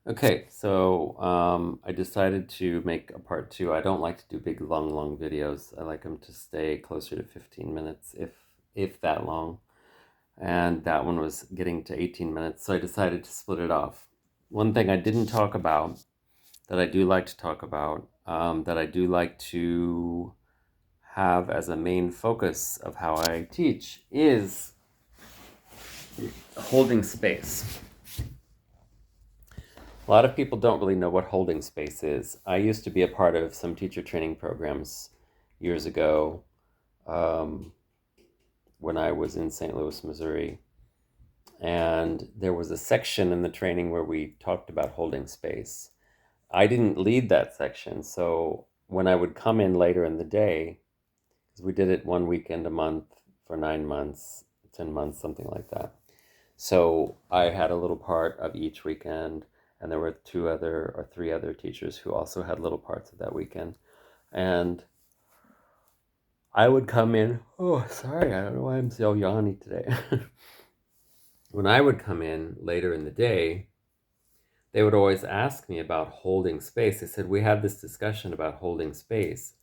Okay, so I decided to make a part two. I don't like to do big, long videos. I like them to stay closer to 15 minutes, if that long. And that one was getting to 18 minutes, so I decided to split it off. One thing I didn't talk about that I do like to talk about, that I do like to have as a main focus of how I teach, is holding space. A lot of people don't really know what holding space is. I used to be a part of some teacher training programs years ago, um, when I was in St. Louis, Missouri. And there was a section in the training where we talked about holding space. I didn't lead that section, so when I would come in later in the day, because we did it one weekend a month for 9 months, 10 months, something like that. So I had a little part of each weekend, and there were two other or three other teachers who also had little parts of that weekend. And I would come in, oh, sorry, I don't know why I'm so yawny today. When I would come in later in the day, they would always ask me about holding space. They said, we had this discussion about holding space.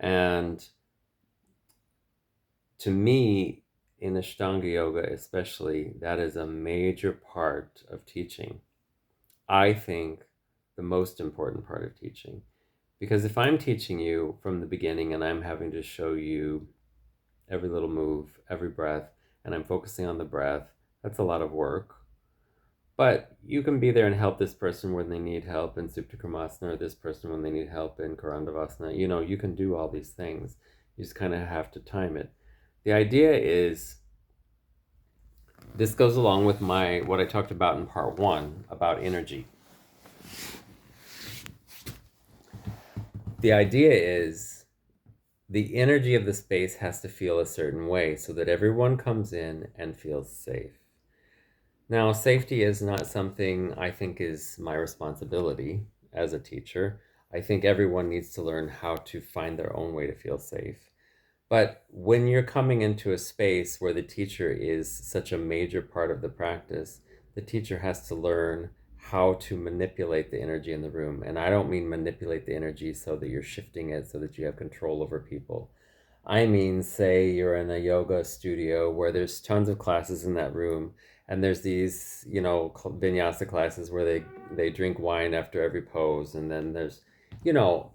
And to me, in Ashtanga yoga especially, that is a major part of teaching. I think the most important part of teaching. Because if I'm teaching you from the beginning and I'm having to show you every little move, every breath, and I'm focusing on the breath, that's a lot of work. But you can be there and help this person when they need help in Supta Karmasana, or this person when they need help in Karandavasana. You can do all these things. You just kind of have to time it. The idea is, this goes along with what I talked about in part one about energy. The idea is the energy of the space has to feel a certain way so that everyone comes in and feels safe. Now, safety is not something I think is my responsibility as a teacher. I think everyone needs to learn how to find their own way to feel safe. But when you're coming into a space where the teacher is such a major part of the practice, the teacher has to learn how to manipulate the energy in the room. And I don't mean manipulate the energy so that you're shifting it so that you have control over people. I mean, say you're in a yoga studio where there's tons of classes in that room, and there's these, vinyasa classes where they drink wine after every pose, and then there's, you know,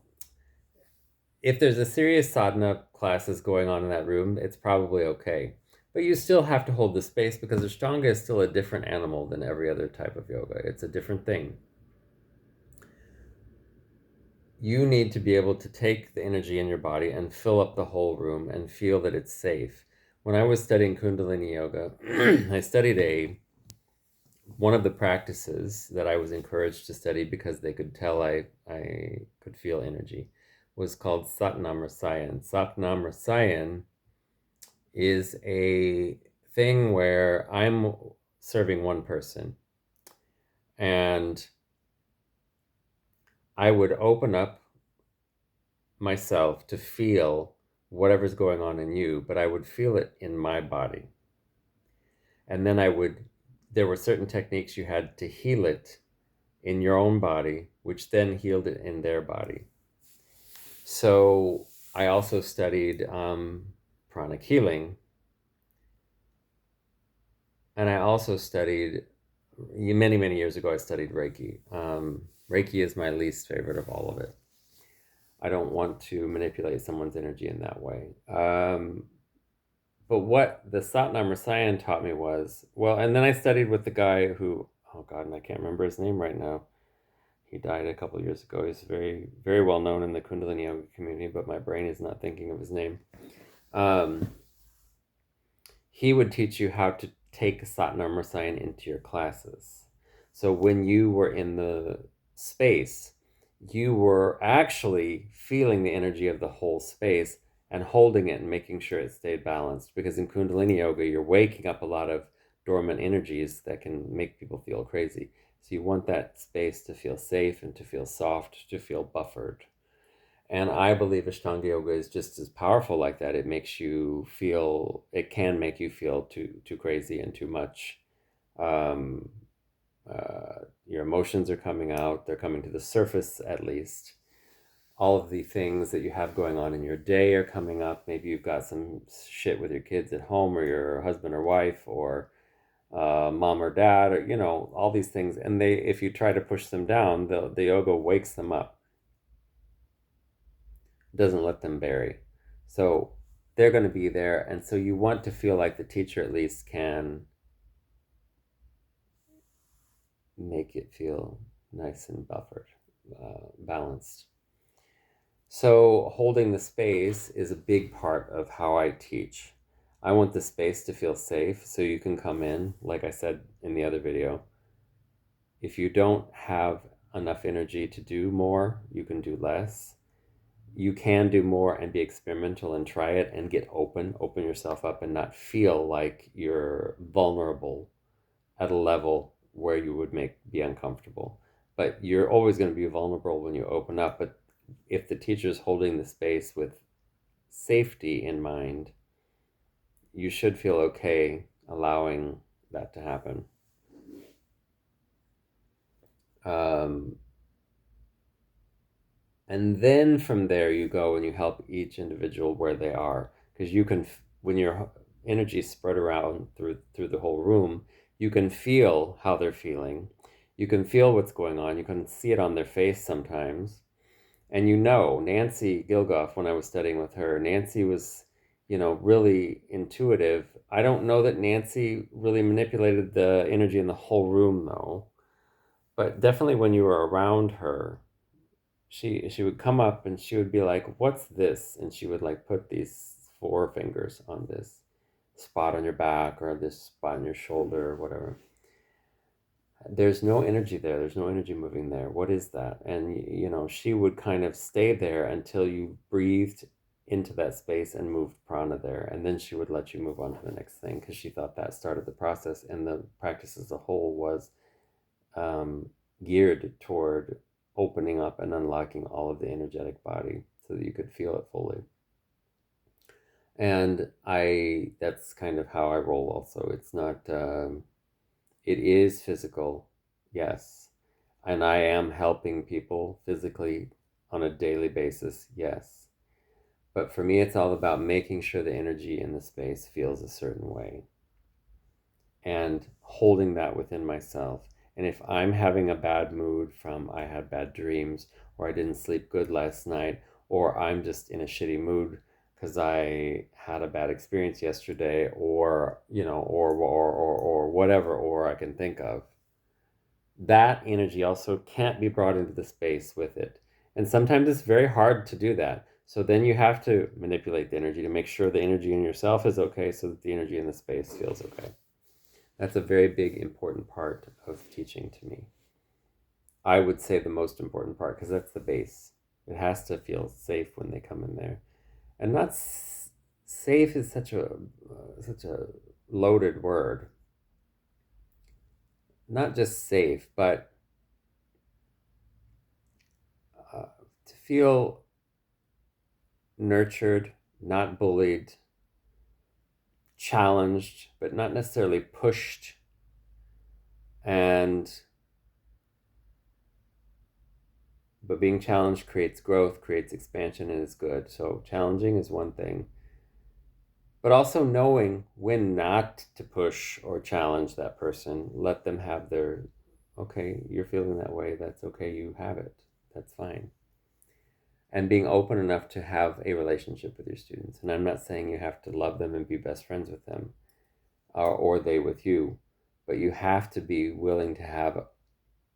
if there's a serious sadhana classes going on in that room, it's probably okay. But you still have to hold the space because Ashtanga is still a different animal than every other type of yoga. It's a different thing. You need to be able to take the energy in your body and fill up the whole room and feel that it's safe. When I was studying Kundalini Yoga, I studied one of the practices that I was encouraged to study because they could tell I could feel energy, was called Satnam Rasayan. Satnam Rasayan is a thing where I'm serving one person, and I would open up myself to feel whatever's going on in you, but I would feel it in my body. And then there were certain techniques you had to heal it in your own body, which then healed it in their body. So I also studied pranic healing, and I also studied, many, many years ago, I studied Reiki. Reiki is my least favorite of all of it. I don't want to manipulate someone's energy in that way. But what the Satnam Rasayan taught me was, well, and then I studied with the guy who, oh God, and I can't remember his name right now. He died a couple of years ago. He's very, very well known in the Kundalini Yoga community, but my brain is not thinking of his name. He would teach you how to take Satnam Rasayan into your classes. So when you were in the space, you were actually feeling the energy of the whole space and holding it and making sure it stayed balanced. Because in Kundalini Yoga, you're waking up a lot of dormant energies that can make people feel crazy. So you want that space to feel safe and to feel soft, to feel buffered. And I believe Ashtanga Yoga is just as powerful like that. It can make you feel too crazy and too much, um, your emotions are coming out, they're coming to the surface at least. All of the things that you have going on in your day are coming up. Maybe you've got some shit with your kids at home, or your husband or wife, or mom or dad, or all these things. And if you try to push them down, the yoga wakes them up, doesn't let them bury. So they're going to be there, and so you want to feel like the teacher at least can make it feel nice and buffered, balanced. So holding the space is a big part of how I teach. I want the space to feel safe so you can come in, like I said in the other video. If you don't have enough energy to do more, you can do less. You can do more and be experimental and try it and get open yourself up, and not feel like you're vulnerable at a level where you would be uncomfortable. But you're always going to be vulnerable when you open up. But if the teacher's holding the space with safety in mind, you should feel okay allowing that to happen. Um, and then from there, you go and you help each individual where they are, because you can, when your energy is spread around through the whole room, you can feel how they're feeling. You can feel what's going on. You can see it on their face sometimes. And Nancy Gilgoff, when I was studying with her, Nancy was, really intuitive. I don't know that Nancy really manipulated the energy in the whole room, though. But definitely when you were around her, she would come up and she would be like, "What's this?" And she would like put these four fingers on this spot on your back, or this spot on your shoulder, or whatever. There's no energy there. There's no energy moving there. What is that? And she would kind of stay there until you breathed into that space and moved prana there, and then she would let you move on to the next thing, because she thought that started the process, and the practice as a whole was geared toward opening up and unlocking all of the energetic body so that you could feel it fully. And that's kind of how I roll also. It's not it is physical, yes. And I am helping people physically on a daily basis, yes. But for me, it's all about making sure the energy in the space feels a certain way and holding that within myself. And if I'm having a bad mood from I had bad dreams, or I didn't sleep good last night, or I'm just in a shitty mood because I had a bad experience yesterday, or or whatever, or I can think of, that energy also can't be brought into the space with it. And sometimes it's very hard to do that. So then you have to manipulate the energy to make sure the energy in yourself is okay, so that the energy in the space feels okay. That's a very big, important part of teaching to me. I would say the most important part, because that's the base. It has to feel safe when they come in there. And not safe is such a loaded word. Not just safe, but to feel nurtured, not bullied, challenged, but not necessarily pushed. But being challenged creates growth, creates expansion, and is good. So challenging is one thing. But also knowing when not to push or challenge that person. Let them have their, okay, you're feeling that way. That's okay. You have it. That's fine. And being open enough to have a relationship with your students. And I'm not saying you have to love them and be best friends with them, or they with you, but you have to be willing to have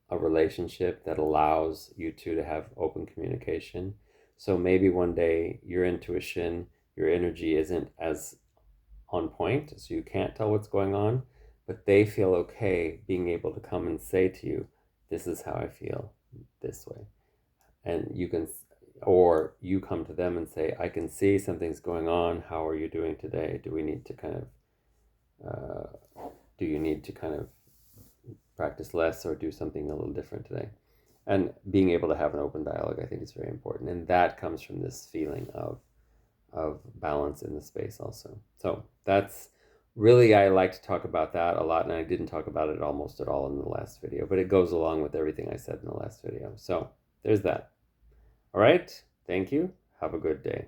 a relationship that allows you two to have open communication. So maybe one day your intuition, your energy isn't as on point, so you can't tell what's going on, but they feel okay being able to come and say to you, "This is how I feel this way." And you can, or you come to them and say, "I can see something's going on. How are you doing today? Do we need to kind of do you need to kind of practice less or do something a little different today?" And being able to have an open dialogue, I think, is very important. And that comes from this feeling of balance in the space also. So that's Really, I like to talk about that a lot, and I didn't talk about it almost at all in the last video, but it goes along with everything I said in the last video. So there's that. All right. Thank you. Have a good day.